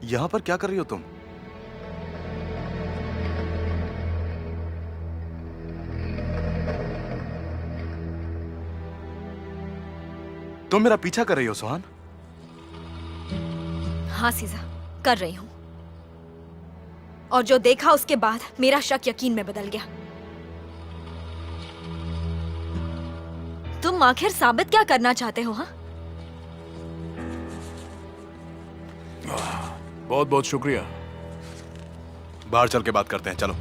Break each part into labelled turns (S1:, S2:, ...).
S1: यहाँ पर क्या कर रही हो तुम? तुम मेरा पीछा कर रही हो सुहान?
S2: हाँ सीजा, कर रही हूँ। और जो देखा उसके बाद मेरा शक यकीन में बदल गया। तुम आखिर साबित क्या करना चाहते हो? हाँ,
S3: बहुत बहुत शुक्रिया।
S1: बाहर चल के बात करते हैं, चलो।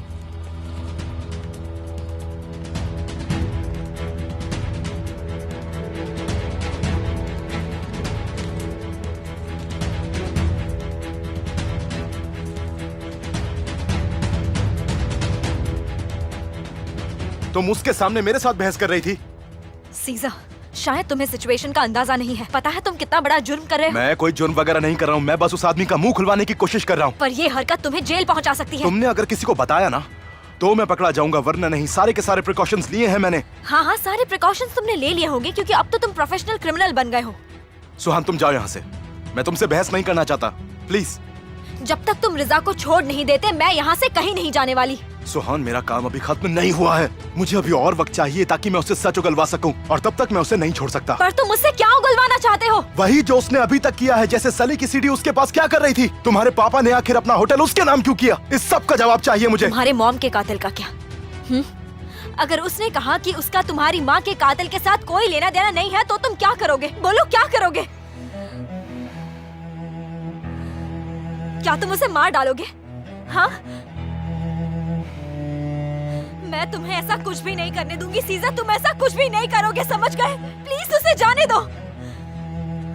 S1: तुम उसके सामने मेरे साथ बहस कर रही थी।
S2: सीजा, शायद तुम्हें सिचुएशन का अंदाजा नहीं है। पता है तुम कितना बड़ा जुर्म कर रहे हो?
S1: मैं कोई जुर्म वगैरह नहीं कर रहा हूँ। मैं बस उस आदमी का मुंह खुलवाने की कोशिश कर रहा हूँ।
S2: पर ये हरकत तुम्हें जेल पहुंचा सकती है।
S1: तुमने अगर किसी को बताया ना तो मैं पकड़ा जाऊंगा, वरना नहीं। सारे के सारे प्रिकॉशंस लिए हैं मैंने।
S2: हाँ हाँ, सारे प्रिकॉशंस तुमने ले लिए होंगे क्योंकि अब तो तुम प्रोफेशनल क्रिमिनल बन गए हो।
S1: सुहान तुम जाओ यहाँ से। मैं तुमसे बहस नहीं करना चाहता, प्लीज।
S2: जब तक तुम रिजा को छोड़ नहीं देते मैं यहाँ से कहीं नहीं जाने वाली।
S1: सुहान मेरा काम अभी खत्म नहीं हुआ है। मुझे अभी और वक्त चाहिए ताकि मैं उससे सच उगलवा सकूं, और तब तक मैं उसे नहीं छोड़ सकता।
S2: पर तुम मुझसे क्या उगलवाना चाहते हो?
S1: वही जो उसने अभी तक किया है। जैसे सली की सीडी उसके पास क्या कर रही थी? तुम्हारे पापा ने आखिर अपना होटल उसके नाम क्यों किया? इस सब का जवाब चाहिए मुझे।
S2: तुम्हारे मॉम के कातिल का क्या? अगर उसने कहा कि उसका तुम्हारी माँ के कातिल के साथ कोई लेना देना नहीं है तो तुम क्या करोगे? बोलो, क्या करोगे? क्या तुम उसे मार डालोगे? हाँ, मैं तुम्हें ऐसा कुछ भी नहीं करने दूंगी। सीजा, तुम ऐसा कुछ भी नहीं करोगे, समझ गए? प्लीज उसे जाने दो।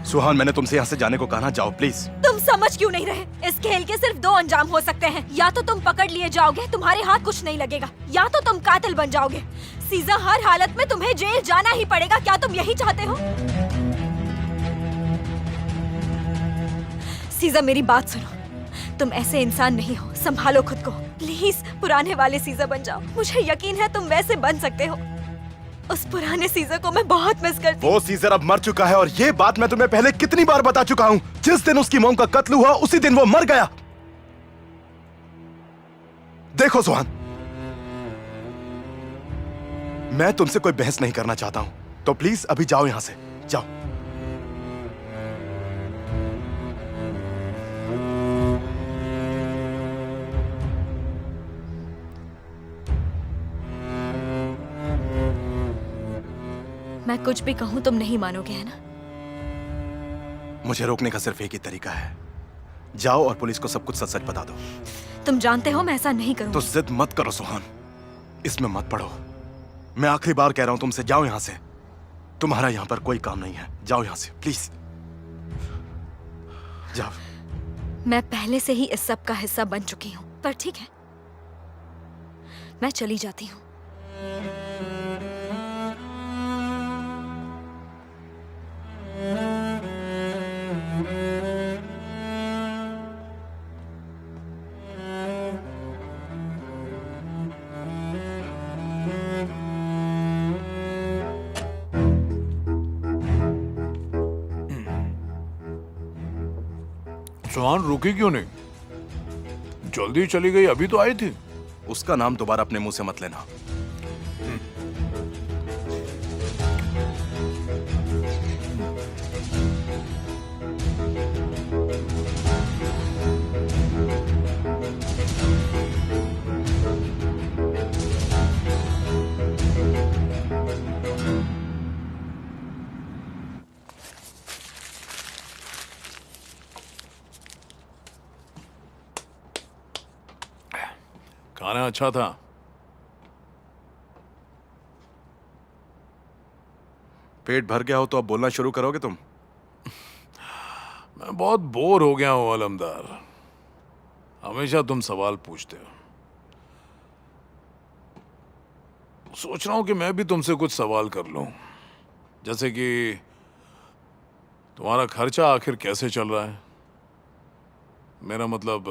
S1: सुहान मैंने तुमसे यहाँ से जाने को कहा ना, जाओ प्लीज।
S2: तुम समझ क्यों नहीं रहे? इस खेल के सिर्फ दो अंजाम हो सकते हैं। या तो तुम पकड़ लिए जाओगे, तुम्हारे हाथ कुछ नहीं लगेगा, या तो तुम कातिल बन जाओगे। सीजा, हर हालत में तुम्हें जेल जाना ही पड़ेगा। क्या तुम यही चाहते हो? सीजा, मेरी बात सुनो। तुम ऐसे इंसान नहीं हो, संभालो खुद को। प्लीज पुराने वाले सीजा बन जाओ। मुझे यकीन है तुम वैसे बन सकते हो। उस पुराने सीजर को मैं बहुत मिस करती हूँ।
S1: वो सीजर अब मर चुका है, और ये बात मैं तुम्हें पहले कितनी बार बता चुका हूँ। जिस दिन उसकी मॉम का कत्ल हुआ उसी दिन वो मर गया। देखो सुहान, मैं तुमसे कोई बहस नहीं करना चाहता हूँ, तो प्लीज अभी जाओ यहाँ से, जाओ।
S2: मैं कुछ भी कहूँ तुम नहीं मानोगे, है ना?
S1: मुझे रोकने का सिर्फ एक ही तरीका है। जाओ और पुलिस को सब कुछ सच सच बता दो।
S2: तुम जानते हो मैं ऐसा नहीं करूँगी।
S1: तो जिद मत करो सुहान, इसमें मत पड़ो। मैं आखिरी बार कह रहा हूं तुमसे, जाओ यहां से। तुम्हारा यहां पर कोई काम नहीं है, जाओ यहां से प्लीज, जाओ।
S2: मैं पहले से ही इस सब का हिस्सा बन चुकी हूँ, पर ठीक है, मैं चली जाती हूँ।
S3: सुहान रुकी क्यों नहीं? जल्दी चली गई, अभी तो आई थी।
S1: उसका नाम दोबारा अपने मुंह से मत लेना।
S3: खाना अच्छा था।
S1: पेट भर गया हो तो अब बोलना शुरू करोगे तुम?
S3: मैं बहुत बोर हो गया हूं अलमदार। हमेशा तुम सवाल पूछते हो। सोच रहा हूं कि मैं भी तुमसे कुछ सवाल कर लूं, जैसे कि तुम्हारा खर्चा आखिर कैसे चल रहा है? मेरा मतलब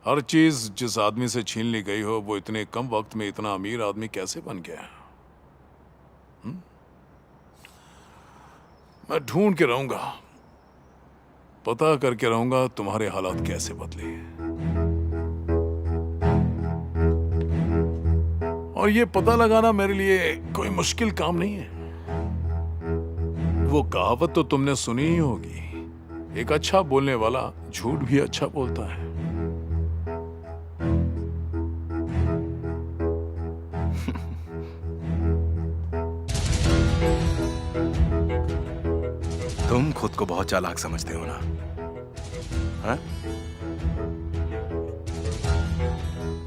S3: हर चीज जिस आदमी से छीन ली गई हो वो इतने कम वक्त में इतना अमीर आदमी कैसे बन गया? मैं ढूंढ के रहूंगा। पता करके रहूंगा तुम्हारे हालात कैसे बदले। और ये पता लगाना मेरे लिए कोई मुश्किल काम नहीं है। वो कहावत तो तुमने सुनी ही होगी, एक अच्छा बोलने वाला झूठ भी अच्छा बोलता है।
S1: तुम खुद को बहुत चालाक समझते हो ना? हाँ?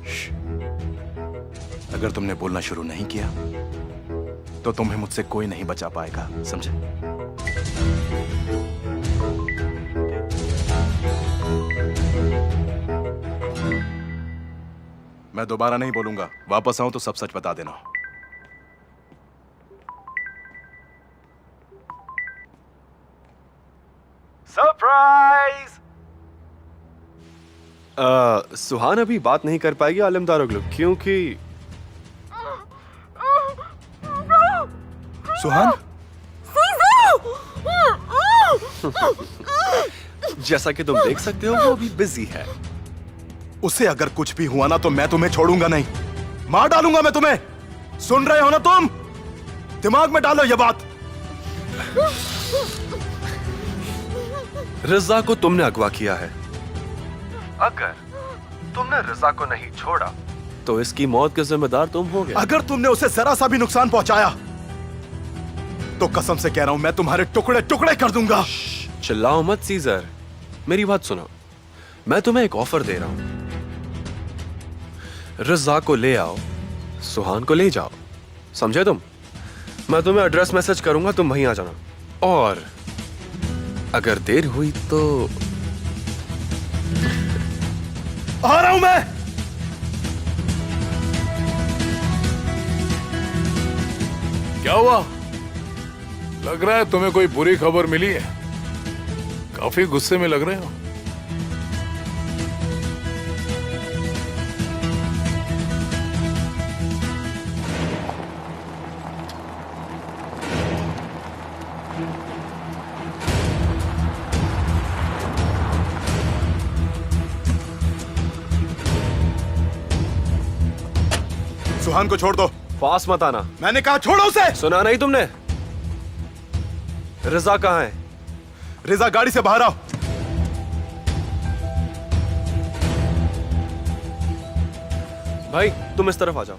S1: श्श। अगर तुमने बोलना शुरू नहीं किया तो तुम्हें मुझसे कोई नहीं बचा पाएगा, समझे? मैं दोबारा नहीं बोलूंगा। वापस आऊं तो सब सच बता देना। सरप्राइज!
S4: सुहान अभी बात नहीं कर पाएगी आलमदार लोग, क्योंकि
S1: सुहान?
S4: जैसा कि तुम देख सकते हो वो अभी बिजी है।
S1: उसे अगर कुछ भी हुआ ना तो मैं तुम्हें छोड़ूंगा नहीं, मार डालूंगा मैं तुम्हें। सुन रहे हो ना तुम? दिमाग में डालो ये बात।
S4: रजा को तुमने अगवा किया है। अगर तुमने रजा को नहीं छोड़ा तो इसकी मौत के जिम्मेदार तुम होगे।
S1: अगर तुमने उसे जरा सा भी नुकसान पहुंचाया तो कसम से कह रहा हूं मैं तुम्हारे टुकड़े टुकड़े कर दूंगा।
S4: चिल्लाओ मत सीजर, मेरी बात सुनो। मैं तुम्हें एक ऑफर दे रहा हूं, रजा को ले आओ, सुहान को ले जाओ, समझे तुम? मैं तुम्हें एड्रेस मैसेज करूंगा, तुम वहीं आ जाना। और अगर देर हुई तो
S1: आ रहा हूं मैं।
S3: क्या हुआ? लग रहा है तुम्हें कोई बुरी खबर मिली है। काफी गुस्से में लग रहे हो।
S1: सुहान को छोड़ दो।
S4: पास मत आना।
S1: मैंने कहा छोड़ो उसे।
S4: सुना नहीं तुमने? रजा कहाँ है?
S1: रिजा गाड़ी से बाहर आओ।
S4: भाई तुम इस तरफ आ जाओ।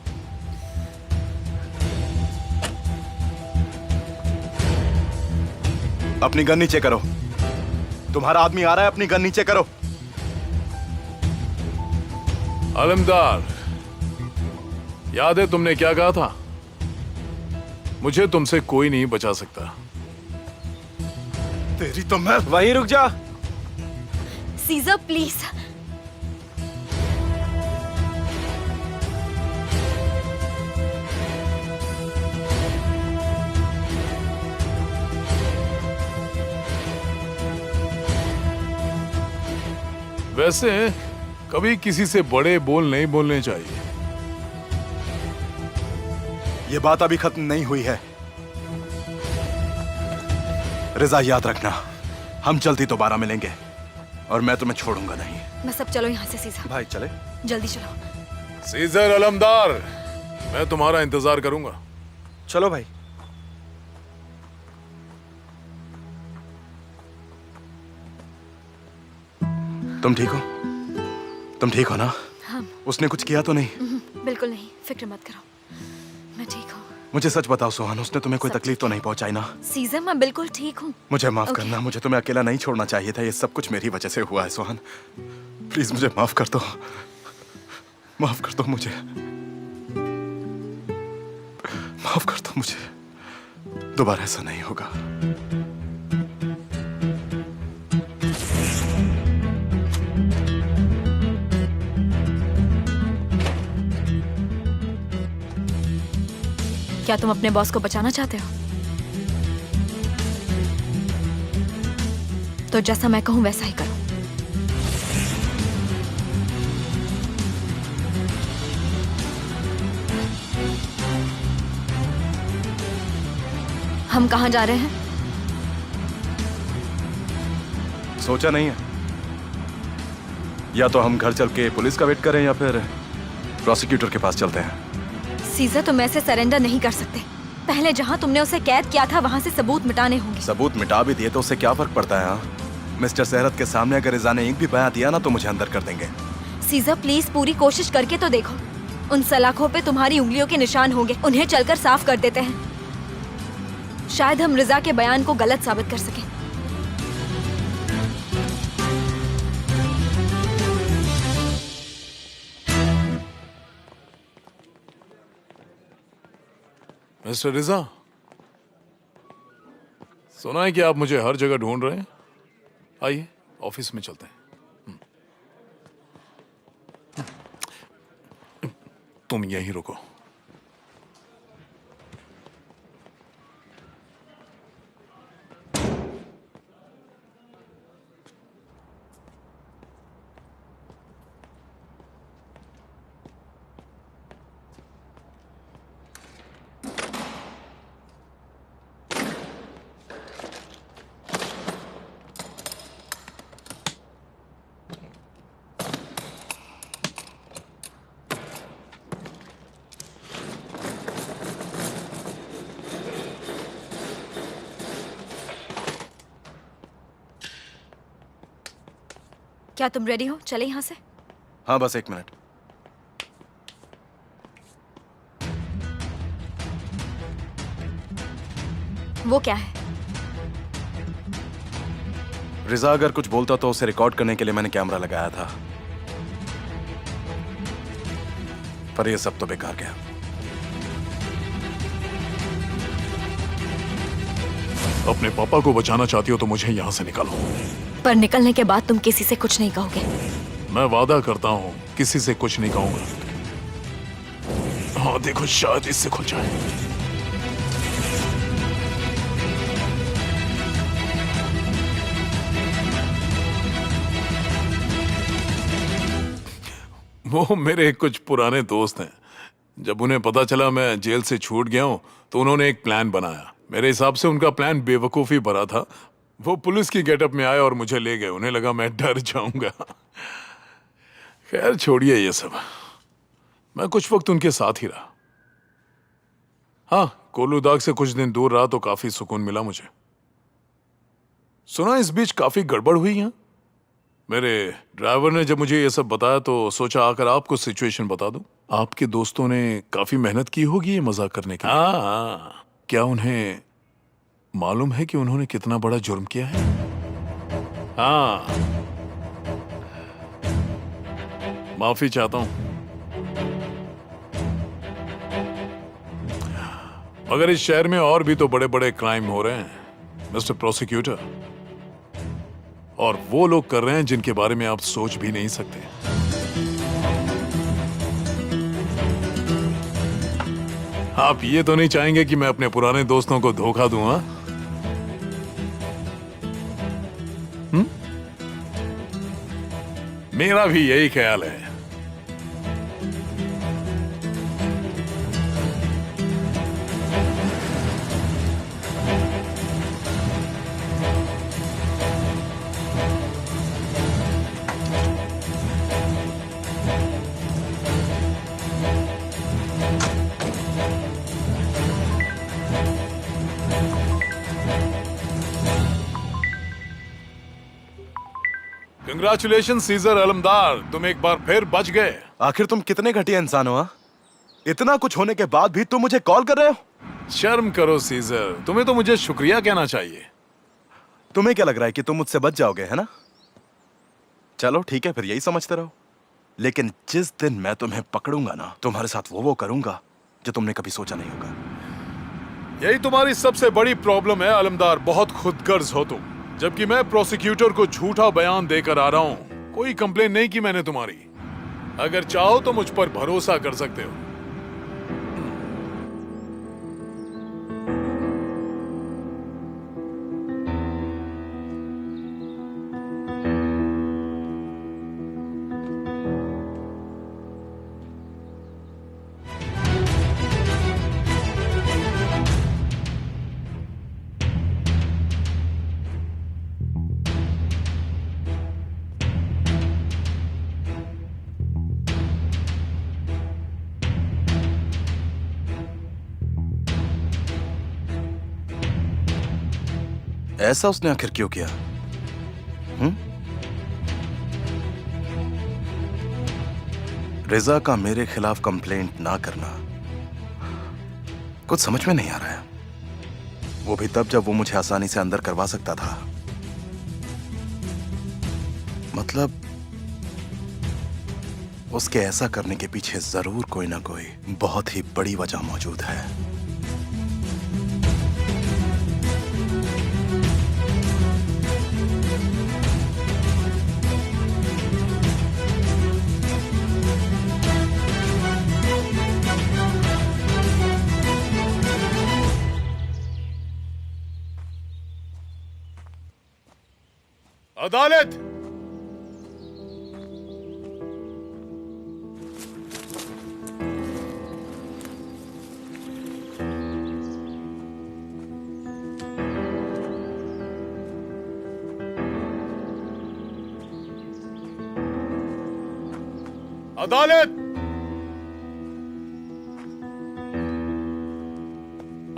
S1: अपनी गन नीचे करो। तुम्हारा आदमी आ रहा है, अपनी गन नीचे करो।
S3: आलमदार, याद है तुमने क्या कहा था? मुझे तुमसे कोई नहीं बचा सकता।
S1: तेरी तो मैं।
S4: वहीं रुक जा।
S2: सीजर प्लीज।
S3: वैसे कभी किसी से बड़े बोल नहीं बोलने चाहिए।
S1: ये बात अभी खत्म नहीं हुई है। रिजा याद रखना, हम जल्दी दोबारा मिलेंगे और मैं तुम्हें छोड़ूंगा नहीं।
S2: मैं सब चलो यहाँ से सीजर।
S4: भाई चले।
S2: जल्दी चलो।
S3: सीजर अलमदार, मैं तुम्हारा इंतजार करूंगा।
S4: चलो भाई।
S1: तुम ठीक हो? तुम ठीक हो ना?
S2: हाँ।
S1: उसने कुछ किया तो नहीं?
S2: बिल्कुल नहीं, फिक्र मत करो, मैं ठीक हूँ।
S1: मुझे सच बताओ सुहान, उसने तुम्हें कोई तकलीफ तो नहीं पहुंचाई ना?
S2: सीजर मैं बिल्कुल ठीक हूँ।
S1: मुझे माफ करना, मुझे तुम्हें अकेला नहीं छोड़ना चाहिए था। ये सब कुछ मेरी वजह से हुआ है सुहान। प्लीज मुझे माफ कर दो, माफ कर दो मुझे, माफ कर दो मुझे। दोबारा ऐसा नहीं होगा।
S2: क्या तुम अपने बॉस को बचाना चाहते हो? तो जैसा मैं कहूं वैसा ही करो। हम कहां जा रहे हैं?
S1: सोचा नहीं है? या तो हम घर चल के पुलिस का वेट करें या फिर प्रोसिक्यूटर के पास चलते हैं।
S2: सीजर, तुम ऐसे सरेंडर नहीं कर सकते। पहले जहाँ तुमने उसे कैद किया था वहाँ से सबूत मिटाने होंगे।
S1: सबूत मिटा भी दिए तो उससे क्या फर्क पड़ता है? हाँ, मिस्टर सेहरत के सामने अगर रिजा ने एक भी बयान दिया ना तो मुझे अंदर कर देंगे।
S2: सीजर प्लीज पूरी कोशिश करके तो देखो। उन सलाखों पे तुम्हारी उंगलियों के निशान होंगे, उन्हें चलकर साफ कर देते हैं। शायद हम रिजा के बयान को गलत साबित कर सकें।
S3: मिस्टर रिजा, सुना है कि आप मुझे हर जगह ढूंढ रहे हैं। आइए ऑफिस में चलते हैं। तुम यहीं रुको।
S2: क्या तुम रेडी हो? चले यहाँ से।
S1: हाँ, बस 1 मिनट।
S2: वो क्या है?
S1: रिजा अगर कुछ बोलता तो उसे रिकॉर्ड करने के लिए मैंने कैमरा लगाया था, पर ये सब तो बेकार गया।
S3: अपने पापा को बचाना चाहती हो तो मुझे यहां से निकालो।
S2: पर निकलने के बाद तुम किसी से कुछ नहीं कहोगे।
S3: मैं वादा करता हूं किसी से कुछ नहीं कहूंगा। हाँ देखो, शायद इससे खुल जाए। वो मेरे कुछ पुराने दोस्त हैं। जब उन्हें पता चला मैं जेल से छूट गया हूं तो उन्होंने एक प्लान बनाया। मेरे हिसाब से उनका प्लान बेवकूफी भरा था। वो पुलिस की गेटअप में आए और मुझे ले गए। उन्हें लगा मैं डर जाऊंगा। खैर छोड़िए ये सब। मैं कुछ वक्त उनके साथ ही रहा। हाँ, कोलूदाग से कुछ दिन दूर रहा तो काफी सुकून मिला मुझे। सुना इस बीच काफी गड़बड़ हुई है। मेरे ड्राइवर ने जब मुझे ये सब बताया तो सोचा आकर आपको सिचुएशन बता दूं। आपके दोस्तों ने काफी मेहनत की होगी ये मजाक करने की। हाँ, क्या उन्हें मालूम है कि उन्होंने कितना बड़ा जुर्म किया है? हाँ, माफी चाहता हूं। मगर इस शहर में और भी तो बड़े बड़े क्राइम हो रहे हैं मिस्टर प्रोसिक्यूटर, और वो लोग कर रहे हैं जिनके बारे में आप सोच भी नहीं सकते। आप ये तो नहीं चाहेंगे कि मैं अपने पुराने दोस्तों को धोखा दूं? हाँ, मेरा भी यही ख्याल है। कंग्रेचुलेशन सीजर अलमदार, तुम एक बार फिर बच गए।
S1: आखिर तुम कितने घटिया इंसान हो? हाँ? इतना कुछ होने के बाद भी तुम मुझे कॉल कर रहे हो?
S3: शर्म करो सीजर, तुम्हें तो मुझे शुक्रिया कहना चाहिए।
S1: तुम्हें क्या लग रहा है कि तुम मुझसे बच जाओगे, है ना? चलो ठीक है, फिर यही समझते रहो। लेकिन जिस दिन मैं तुम्हें पकड़ूंगा ना, तुम्हारे साथ वो करूंगा जो तुमने कभी सोचा नहीं होगा।
S3: यही तुम्हारी सबसे बड़ी प्रॉब्लम है अलमदार, बहुत खुदगर्ज हो तुम। जबकि मैं प्रोसिक्यूटर को झूठा बयान देकर आ रहा हूं। कोई कंप्लेन नहीं की मैंने तुम्हारी। अगर चाहो तो मुझ पर भरोसा कर सकते हो।
S1: ऐसा उसने आखिर क्यों किया? रिजा का मेरे खिलाफ कंप्लेंट ना करना कुछ समझ में नहीं आ रहा है। वो भी तब जब वो मुझे आसानी से अंदर करवा सकता था। मतलब उसके ऐसा करने के पीछे जरूर कोई ना कोई बहुत ही बड़ी वजह मौजूद है।
S3: अदालत! अदालत!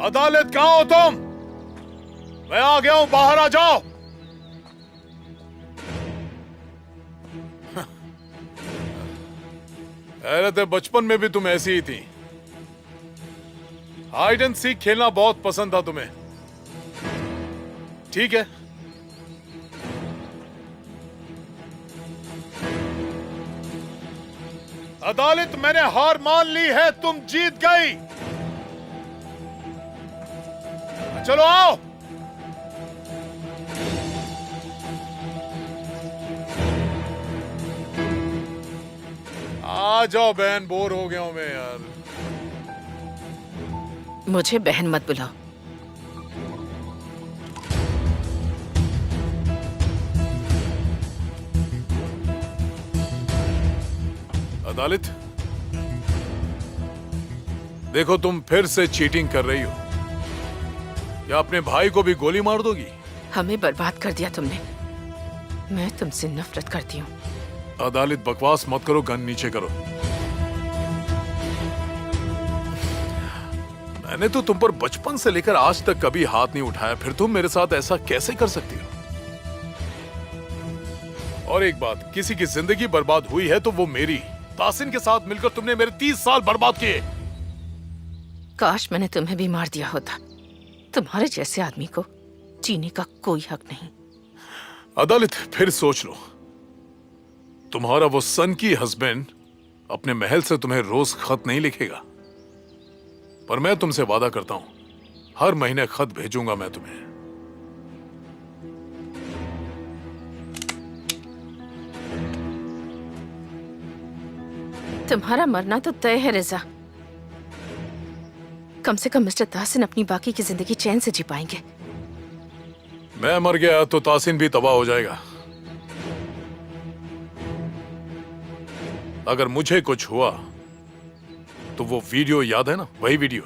S3: अदालत, कहां हो तुम? मैं आ गया हूं, बाहर आ जाओ। हैरत है, बचपन में भी तुम ऐसी ही थी। हाइड एंड सीक खेलना बहुत पसंद था तुम्हें। ठीक है, अदालत, मैंने हार मान ली है, तुम जीत गई। चलो आओ। आ जाओ बहन, बोर हो गया हूं मैं यार।
S5: मुझे बहन मत बुलाओ।
S3: अदालत, देखो तुम फिर से चीटिंग कर रही हो। या अपने भाई को भी गोली मार दोगी?
S5: हमें बर्बाद कर दिया तुमने। मैं तुमसे नफरत करती हूँ।
S3: अदालत, बकवास मत करो, गन नीचे करो। मैंने तो तुम पर बचपन से लेकर आज तक कभी हाथ नहीं उठाया, फिर तुम मेरे साथ ऐसा कैसे कर सकती हो? और एक बात, किसी की जिंदगी बर्बाद हुई है तो वो मेरी। तासिन के साथ मिलकर तुमने मेरे 30 साल बर्बाद किए।
S5: काश मैंने तुम्हें भी मार दिया होता। तुम्हारे जैसे आदमी को जीने का कोई हक नहीं।
S3: अदालत, फिर सोच लो। तुम्हारा वो सन की हस्बैंड अपने महल से तुम्हें रोज खत नहीं लिखेगा, पर मैं तुमसे वादा करता हूं हर महीने खत भेजूंगा मैं तुम्हें।
S5: तुम्हारा मरना तो तय है रिजा। कम से कम मिस्टर तासिन अपनी बाकी की जिंदगी चैन से जी पाएंगे।
S3: मैं मर गया तो तासिन भी तबाह हो जाएगा। अगर मुझे कुछ हुआ तो वो वीडियो याद है ना, वही वीडियो,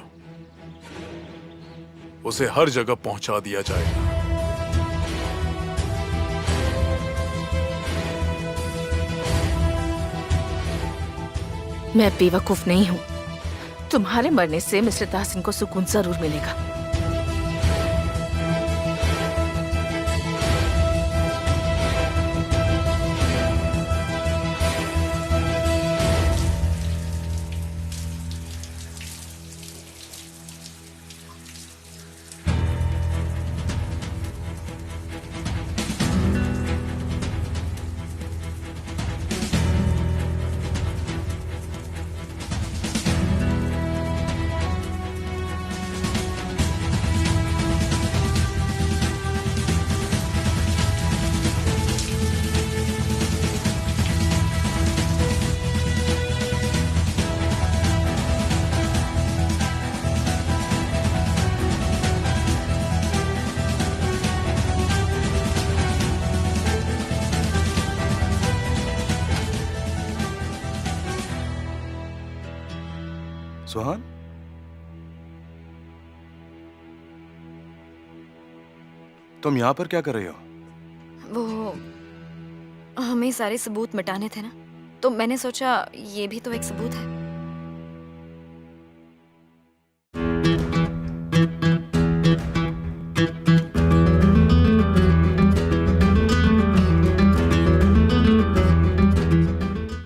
S3: उसे हर जगह पहुंचा दिया जाएगा।
S5: मैं बेवकूफ नहीं हूं। तुम्हारे मरने से मिस्टर तासिन को सुकून जरूर मिलेगा।
S1: सुहान, तुम यहां पर क्या कर रही हो?
S2: वो हमें सारे सबूत मिटाने थे ना, तो मैंने सोचा ये भी तो एक सबूत है।